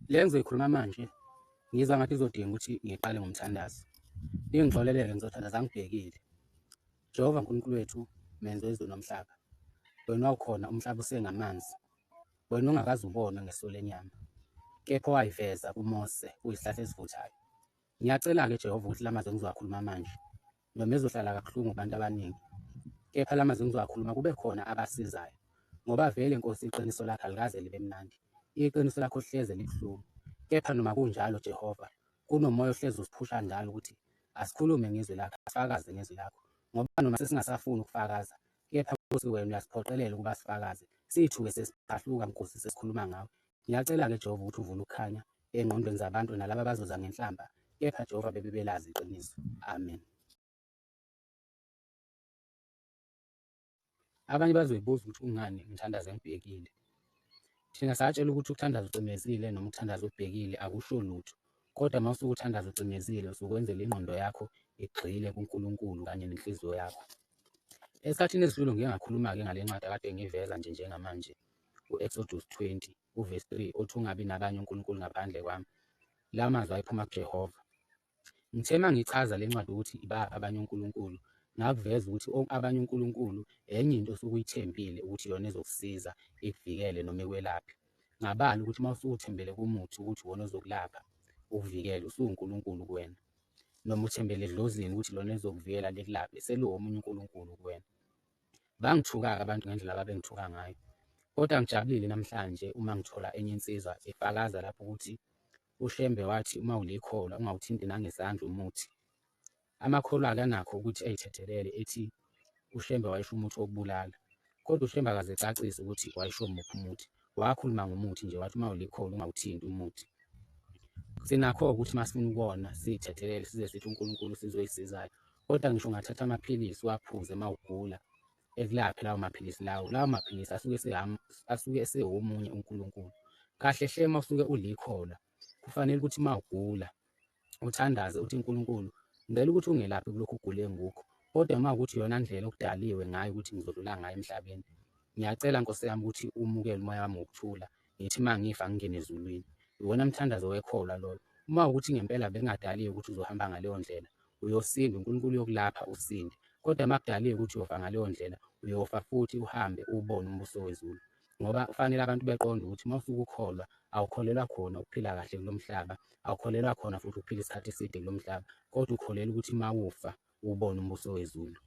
Le engizoyikhuluma manje ngizwa ngathi izodinga ukuthi ngiqale ngomthandazo. Ingixolele-ke ngizothandaza ngibhekile. Jehova Nkulunkulu wethu, menzi wezulu nomhlaba. Wena wawukhona umhlaba usengamanzi. Wena ungakaze ubonwe ngeso lenyama. Kepha wayiveza kuMose kuyisihlahla esivuthayo. Ngiyacela-ke Jehova ukuthi la mazwi engizowakhuluma manje noma ezohlala kabuhlungu kubantu abaningi. Kepha la mazwi engizowakhuluma kube khona abasizayo. Ngoba vele Nkosi iqiniso lakho alikaze libe mnandi. Iqiniso lakho hleze libuhlungu. Kepha noma kunjalo Jehova, kunomoya ohlezi usiphusha njalo ukuthi asikhulume ngezwi lakho, asifakaze ngezwi lakho. Ngoba noma sesingasafuni ukufakaza, kepha Nkosi wena uyasiphoqelela ukuba sifakaze. Sithuke sesiphahluka Nkosi sesikhuluma ngawe. Ngiyacela-ke Jehova ukuthi uvule ukukhanya engqondweni zabantu nalaba abazoza ngenhlamba. Kepha Jehova bebelazi iqiniso. Amen. Abanye bazoyibuza ukuthi kungani ngithandaze ngibhekile. Thina satshela ukuthi ukuthandaza ucimezile noma ukuthandaza ubhekile akusho lutho. Kodwa uma usuke uthandaza ucimezile usukwenzela ingqondo yakho igxile kuNkulunkulu kanye nenhliziyo yakho. Esikhathini esidlule ngike ngakhuluma-ke ngale ncwadi akade ngiveza nje njengamanje, u-Exodus 20 uvesi 3 othi ungabi nabanye uNkulunkulu ngaphandle kwami. La mazwi ayephuma kuJehova. Ngithe uma ngichaza le ncwadi ukuthi ibaphi abanye uNkulunkulu, ngakuveza ukuthi abanye uNkulunkulu enye into osuke uyithembile ukuthi iyona ezokusiza ikuvikele noma ikwelaphe. Ngabala ukuthi uma usuthembele kumuthi ukuthi iwona ozokulapha ukuvikele usuwuNkulunkulu kuwena. Noma uthembele edlozini ukuthi lona ezokuvikela likulaphe seluwomunye uNkulunkulu kuwena. Bangithuka-ke abantu ngendlela ababengithuka ngayo. Kodwa ngijabulile namhlanje uma ngithola enye insizwa efakaza lapho ukuthi uShembe wathi uma ulikholwa ungawuthinti nangesandla umuthi. Amakholwa-ke anakho ukuthi ey'thethelele ethi uShembe wayesho umuthi wokubulala. Kodwa uShembe akaze ecacise ukuthi wayesho muphi umuthi. Wakhuluma ngomuthi nje wathi uma ulikholwa ungawuthinti umuthi. Sinakho-ke ukuthi uma sifuna ukubona siy'thethelele size sithi uNkulunkulu sizoy'sizayo. Kodwa ngisho ungathatha amaphilisi uwaphuze uma ugula ekulaphe lawo maphilisi lawo. Lawo maphilisi asuke esewomunye uNkulunkulu. Kahle hle uma usuke ulikholwa kufanele ukuthi uma ugula uthandaze uthi uNkulunkulu ngicela ukuthi ungelaphe kulokhu ukugula engikukho. Kodwa uma ukuthi iyona ndlela okudaliwe ngayo ukuthi ngizodlula ngayo emhlabeni, ngiyacela Nkosi yami ukuthi umukele umoya wami wokuthula ngithi uma ngifa ngingene ezulwini. Iwona mthandazo wekholwa loyo. Uma ukuthi ngempela bengadaliwe ukuthi uzohamba ngaleyo ndlela, uyosinda uNkulunkulu uyokulapha usinde. Kodwa uma kudaliwe ukuthi uyofa ngaleyo ndlela, uyofa futhi uhambe uwubone umbuso wezulu. Ngoba kufanele abantu beqonde ukuthi uma usuke ukholwa, awukholelwa khona ukuphila kahle kulo mhlaba, awukholelwa khona futhi ukuphila isikhathi eside kulo mhlaba, kodwa ukholelwa ukuthi uma ufa uwubone umbuso wezulu.